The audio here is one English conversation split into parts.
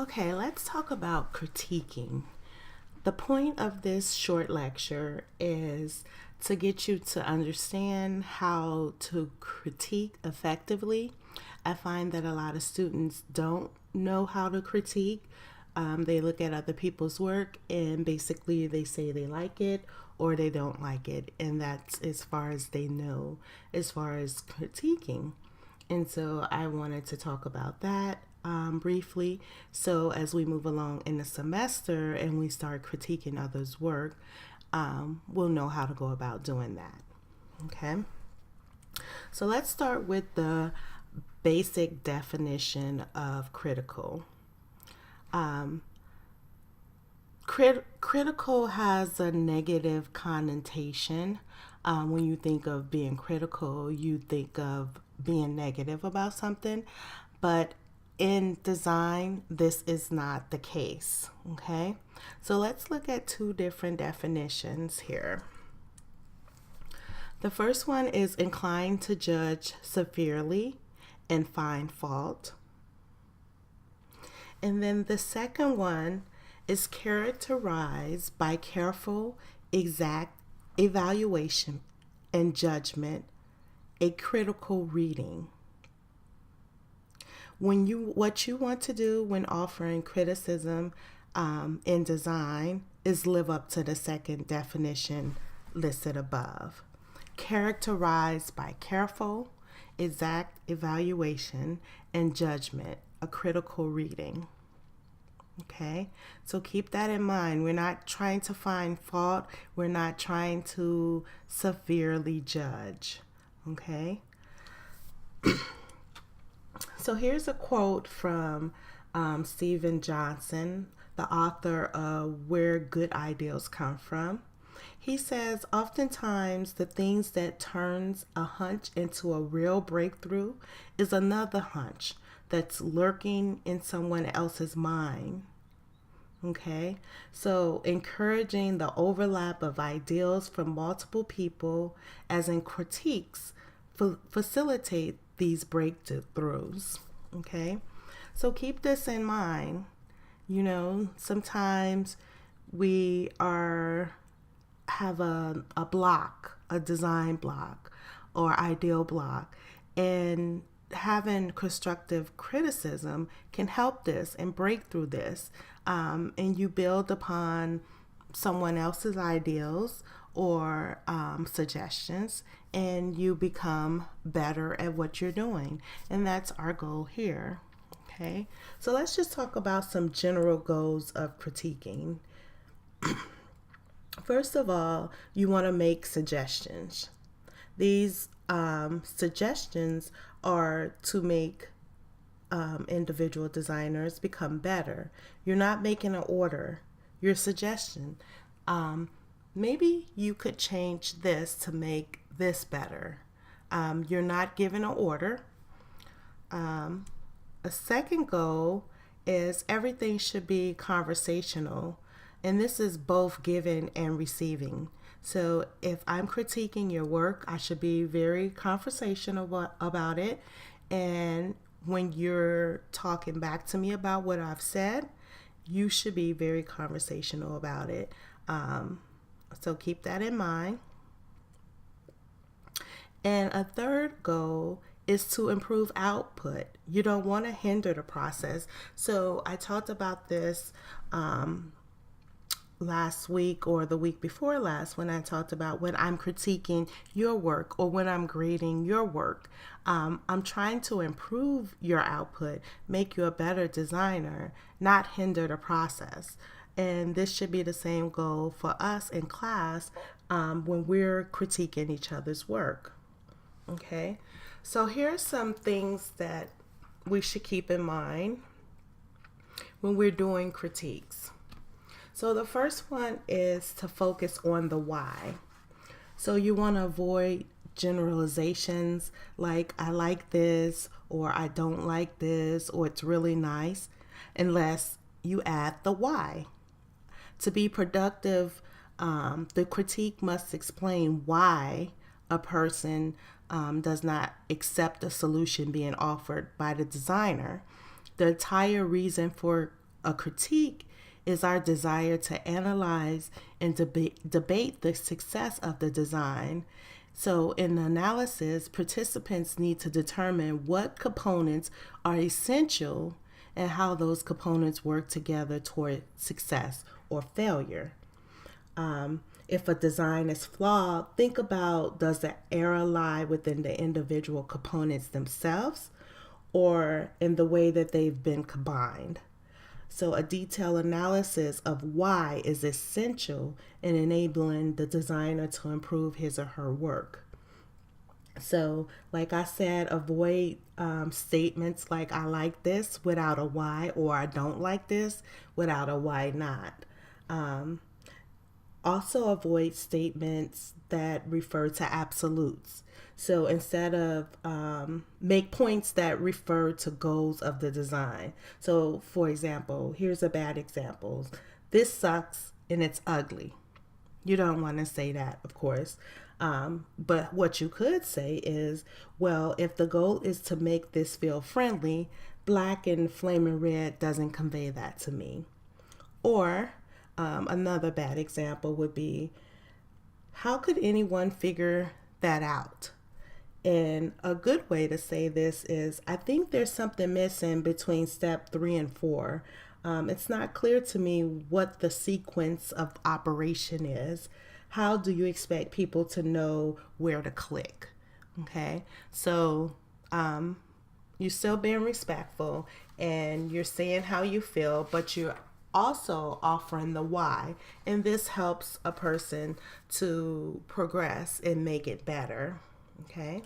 Okay, let's talk about critiquing. The point of this short lecture is to get you to understand how to critique effectively. I find that a lot of students don't know how to critique. They look at other people's work and basically they say they like it or they don't like it. And that's as far as they know as far as critiquing. And so I wanted to talk about that briefly. So as we move along in the semester and we start critiquing others' work, we'll know how to go about doing that. Okay. So let's start with the basic definition of critical. Critical has a negative connotation. When you think of being critical, you think of being negative about something. But in design, this is not the case. Okay? So let's look at two different definitions here. The first one is inclined to judge severely and find fault. And then the second one is characterized by careful, exact evaluation and judgment, a critical reading. What you want to do when offering criticism in design is live up to the second definition listed above. Characterized by careful, exact evaluation and judgment, a critical reading. Okay, so keep that in mind. We're not trying to find fault. We're not trying to severely judge. Okay. So here's a quote from Steven Johnson, the author of Where Good Ideas Come From. He says, oftentimes the things that turns a hunch into a real breakthrough is another hunch that's lurking in someone else's mind. Okay, so encouraging the overlap of ideals from multiple people, as in critiques, facilitate these breakthroughs. Okay, so keep this in mind. You know, sometimes we have a block, a design block or ideal block, and having constructive criticism can help this and break through this. And you build upon someone else's ideals or suggestions, and you become better at what you're doing. And that's our goal here. Okay, so let's just talk about some general goals of critiquing. First of all, you want to make suggestions. These suggestions are to make individual designers become better. You're not making an order. Your suggestion. Maybe you could change this to make this better. You're not giving an order. A second goal is everything should be conversational. And this is both giving and receiving. So if I'm critiquing your work, I should be very conversational about it. And when you're talking back to me about what I've said, you should be very conversational about it. So keep that in mind. And a third goal is to improve output. You don't want to hinder the process. So I talked about this last week or the week before last when I talked about when I'm critiquing your work or when I'm grading your work. I'm trying to improve your output, make you a better designer, not hinder the process. And this should be the same goal for us in class when we're critiquing each other's work. Okay, so here's some things that we should keep in mind when we're doing critiques. So the first one is to focus on the why. So you want to avoid generalizations like I like this or I don't like this or it's really nice unless you add the why. To be productive, the critique must explain why a person does not accept the solution being offered by the designer. The entire reason for A critique is our desire to analyze and debate the success of the design. So, in the analysis, participants need to determine what components are essential and how those components work together toward success or failure. If a design is flawed, think about, does the error lie within the individual components themselves or in the way that they've been combined? So, a detailed analysis of why is essential in enabling the designer to improve his or her work. So, like I said, avoid statements like "I like this" without a why, or "I don't like this" without a why not. Also, avoid statements that refer to absolutes. So instead of make points that refer to goals of the design. So, for example, here's a bad example: "This sucks and it's ugly." You don't want to say that, of course. But what you could say is, well, if the goal is to make this feel friendly, black and flaming red doesn't convey that to me. Or another bad example would be, how could anyone figure that out? And a good way to say this is, I think there's something missing between step 3 and 4. It's not clear to me what the sequence of operation is. How do you expect people to know where to click? Okay, so you're still being respectful and you're saying how you feel, but you're also offering the why. And this helps a person to progress and make it better. Okay.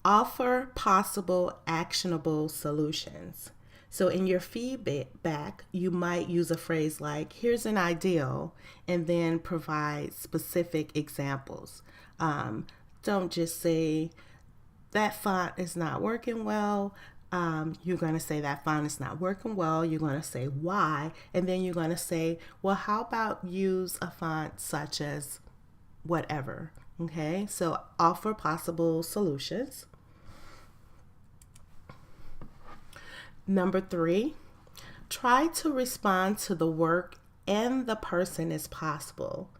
Offer possible actionable solutions. So in your feedback, you might use a phrase like, "Here's an ideal," and then provide specific examples. Don't just say, "That font is not working well." You're going to say that font is not working well. You're going to say why, and then you're going to say, well, how about use a font such as whatever. Okay, so offer possible solutions. Number 3, try to respond to the work and the person as possible,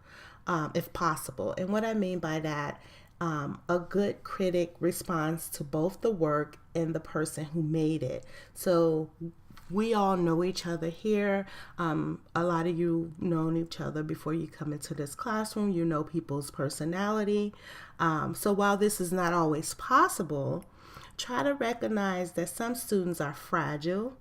if possible. And what I mean by that, a good critic responds to both the work and the person who made it. So we all know each other here. A lot of you known each other before you come into this classroom. You know people's personality. So while this is not always possible, try to recognize that some students are fragile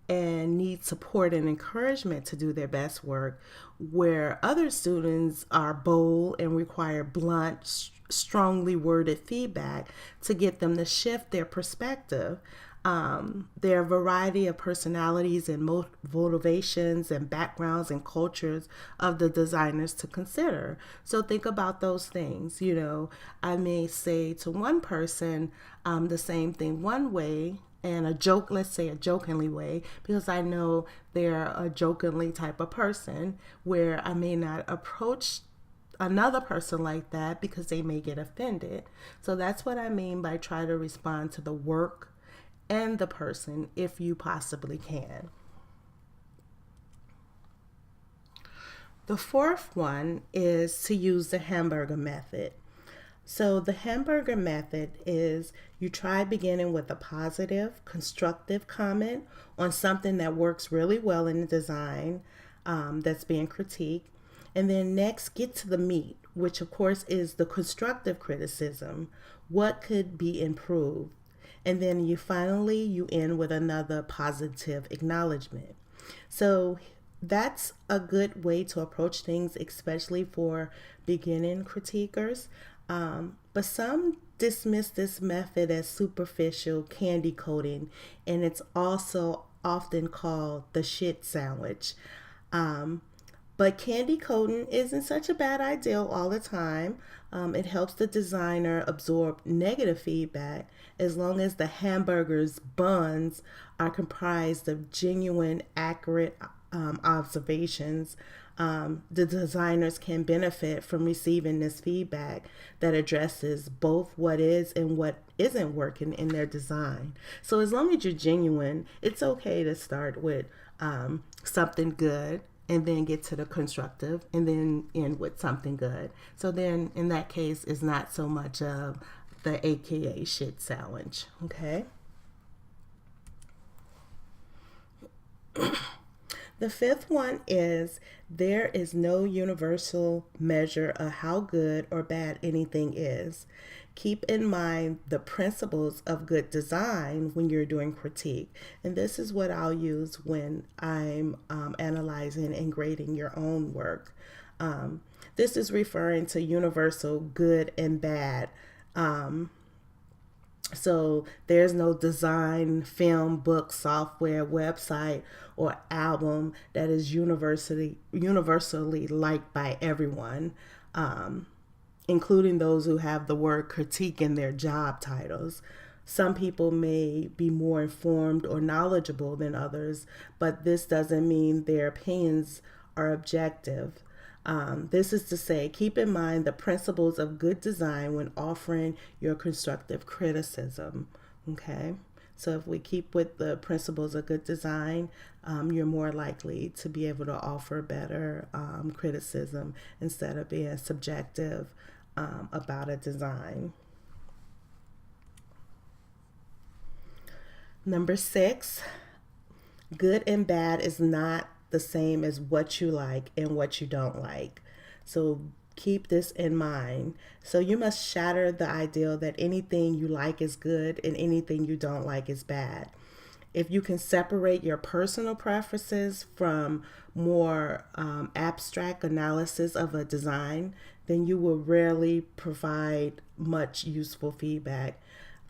and need support and encouragement to do their best work, where other students are bold and require blunt, strongly worded feedback to get them to shift their perspective. There are a variety of personalities and motivations and backgrounds and cultures of the designers to consider. So think about those things. You know, I may say to one person the same thing one way, and let's say a jokingly way, because I know they're a jokingly type of person, where I may not approach another person like that because they may get offended. So that's what I mean by try to respond to the work and the person if you possibly can. The 4th one is to use the hamburger method. So the hamburger method is, you try beginning with a positive, constructive comment on something that works really well in the design that's being critiqued. And then next, get to the meat, which of course is the constructive criticism. What could be improved? And then you end with another positive acknowledgement. So that's a good way to approach things, especially for beginning critiquers. But some dismiss this method as superficial candy coating, and it's also often called the shit sandwich. But candy coating isn't such a bad idea all the time. It helps the designer absorb negative feedback as long as the hamburger's buns are comprised of genuine, accurate observations The designers can benefit from receiving this feedback that addresses both what is and what isn't working in their design. So as long as you're genuine, it's okay to start with something good and then get to the constructive and then end with something good. So then in that case, it's not so much of the AKA shit sandwich. Okay. The fifth one is there is no universal measure of how good or bad anything is. Keep in mind the principles of good design when you're doing critique. And this is what I'll use when I'm analyzing and grading your own work. This is referring to universal good and bad. So there's no design, film, book, software, website, or album that is universally liked by everyone, including those who have the word critique in their job titles. Some people may be more informed or knowledgeable than others, but this doesn't mean their opinions are objective. This is to say, keep in mind the principles of good design when offering your constructive criticism. Okay, so if we keep with the principles of good design, you're more likely to be able to offer better criticism instead of being subjective about a design. Number 6, good and bad is not the same as what you like and what you don't like. So keep this in mind. So you must shatter the ideal that anything you like is good and anything you don't like is bad. If you can separate your personal preferences from more abstract analysis of a design, then you will rarely provide much useful feedback.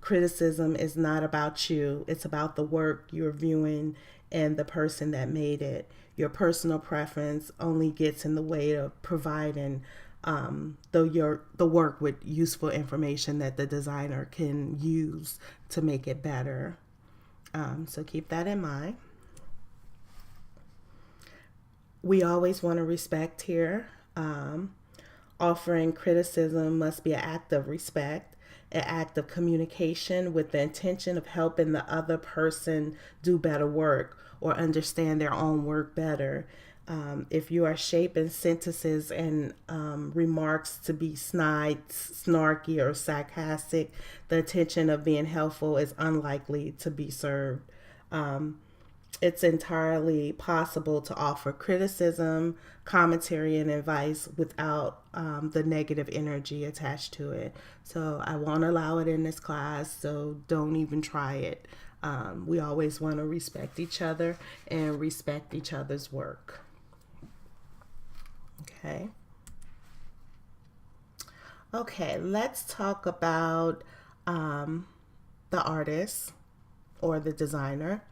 Criticism is not about you, it's about the work you're viewing and the person that made it. Your personal preference only gets in the way of providing the work with useful information that the designer can use to make it better. So keep that in mind. We always want to respect here. Offering criticism must be an act of respect, an act of communication with the intention of helping the other person do better work or understand their own work better. If you are shaping sentences and remarks to be snide, snarky, or sarcastic, the intention of being helpful is unlikely to be served. It's entirely possible to offer criticism, commentary, and advice without the negative energy attached to it. So I won't allow it in this class, so don't even try it. We always want to respect each other and respect each other's work. Okay, let's talk about the artist or the designer.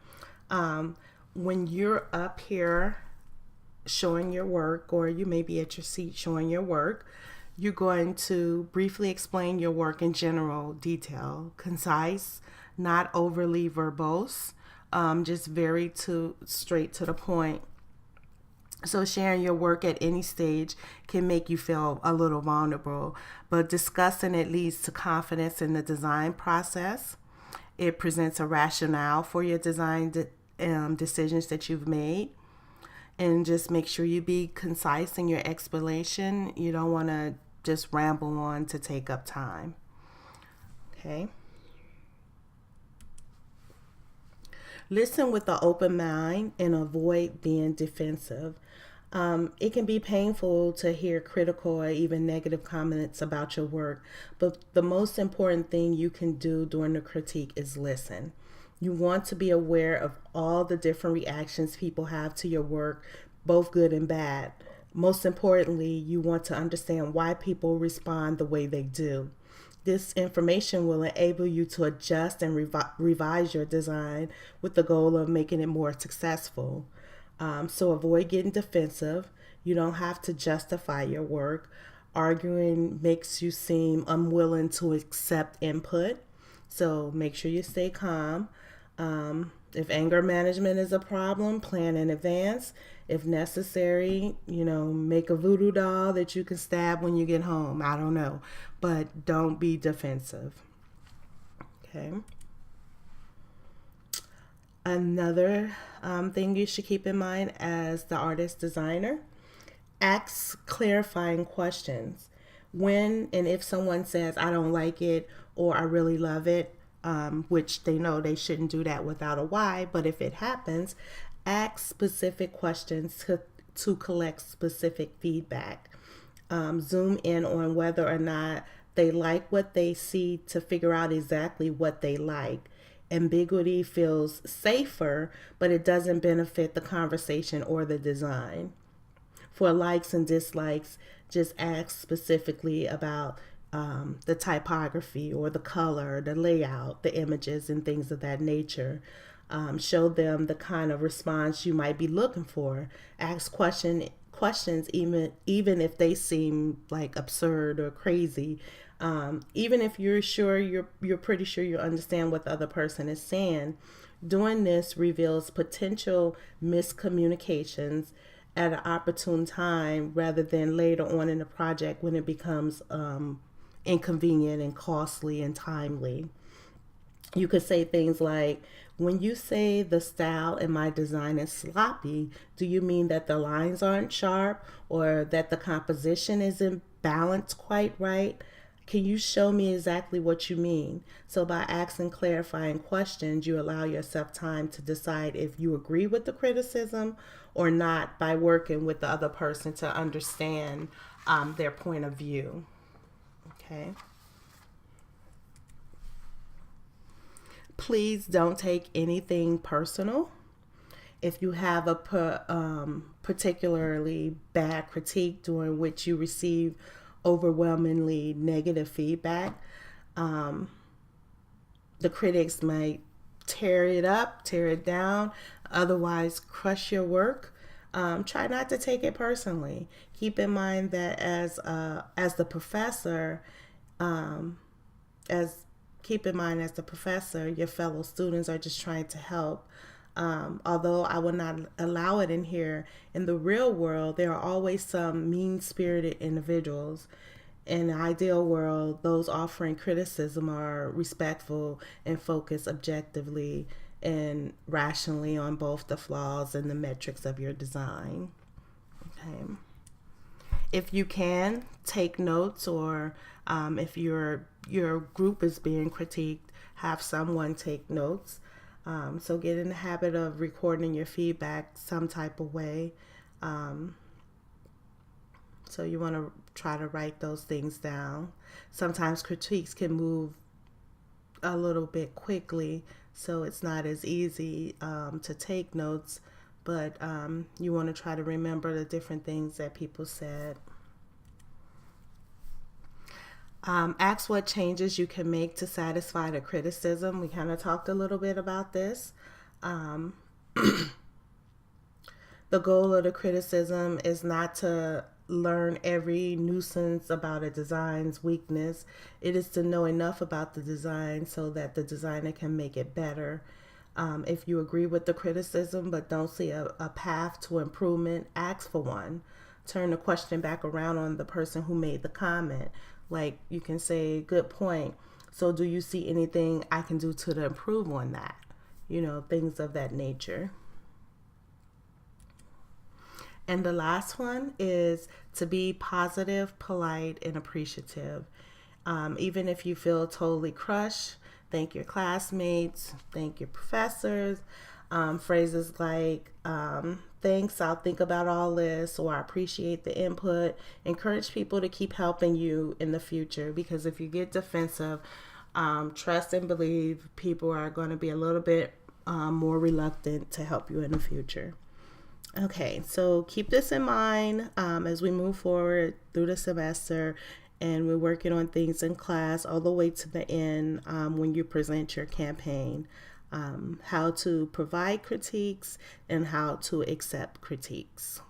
When you're up here showing your work, or you may be at your seat showing your work, you're going to briefly explain your work in general detail, concise, not overly verbose, just very straight to the point. So sharing your work at any stage can make you feel a little vulnerable, but discussing it leads to confidence in the design process. It presents a rationale for your design decisions that you've made. And just make sure you be concise in your explanation. You don't want to just ramble on to take up time. Okay. Listen with an open mind and avoid being defensive. It can be painful to hear critical or even negative comments about your work, but the most important thing you can do during the critique is listen. You want to be aware of all the different reactions people have to your work, both good and bad. Most importantly, you want to understand why people respond the way they do. This information will enable you to adjust and revise your design with the goal of making it more successful. So avoid getting defensive. You don't have to justify your work. Arguing makes you seem unwilling to accept input. So make sure you stay calm. If anger management is a problem, plan in advance. If necessary, make a voodoo doll that you can stab when you get home. I don't know. But don't be defensive. Okay. Another thing you should keep in mind as the artist designer, ask clarifying questions. When and if someone says, I don't like it or I really love it, which they know they shouldn't do that without a why, but if it happens, ask specific questions to collect specific feedback. Zoom in on whether or not they like what they see to figure out exactly what they like. Ambiguity feels safer, but it doesn't benefit the conversation or the design. For likes and dislikes, just ask specifically about the typography or the color, the layout, the images, and things of that nature. Show them the kind of response you might be looking for. Ask questions even if they seem like absurd or crazy. Even if you're pretty sure you understand what the other person is saying. Doing this reveals potential miscommunications at an opportune time rather than later on in the project when it becomes inconvenient and costly and timely. You could say things like, when you say the style in my design is sloppy, do you mean that the lines aren't sharp or that the composition isn't balanced quite right? Can you show me exactly what you mean? So by asking clarifying questions, you allow yourself time to decide if you agree with the criticism or not by working with the other person to understand their point of view. Okay. Please don't take anything personal. If you have a particularly bad critique during which you receive overwhelmingly negative feedback, the critics might tear it up, tear it down, otherwise crush your work. Try not to take it personally. Keep in mind that as the professor, your fellow students are just trying to help. Although I will not allow it in here, in the real world, there are always some mean-spirited individuals. In the ideal world, those offering criticism are respectful and focus objectively and rationally on both the flaws and the metrics of your design. Okay. If you can, take notes, or if your group is being critiqued, have someone take notes. So get in the habit of recording your feedback some type of way. So you want to try to write those things down. Sometimes critiques can move a little bit quickly, so it's not as easy to take notes, but you want to try to remember the different things that people said. Ask what changes you can make to satisfy the criticism. We kind of talked a little bit about this. The goal of the criticism is not to learn every nuisance about a design's weakness. It is to know enough about the design so that the designer can make it better. If you agree with the criticism but don't see a path to improvement, ask for one. Turn the question back around on the person who made the comment. Like, you can say, good point. So do you see anything I can do to improve on that? Things of that nature. And the last one is to be positive, polite, and appreciative. Even if you feel totally crushed, thank your classmates, thank your professors. Phrases like, thanks, I'll think about all this, or I appreciate the input. Encourage people to keep helping you in the future, because if you get defensive, trust and believe people are going to be a little bit more reluctant to help you in the future. Okay, so keep this in mind as we move forward through the semester, and we're working on things in class all the way to the end when you present your campaign. How to provide critiques and how to accept critiques.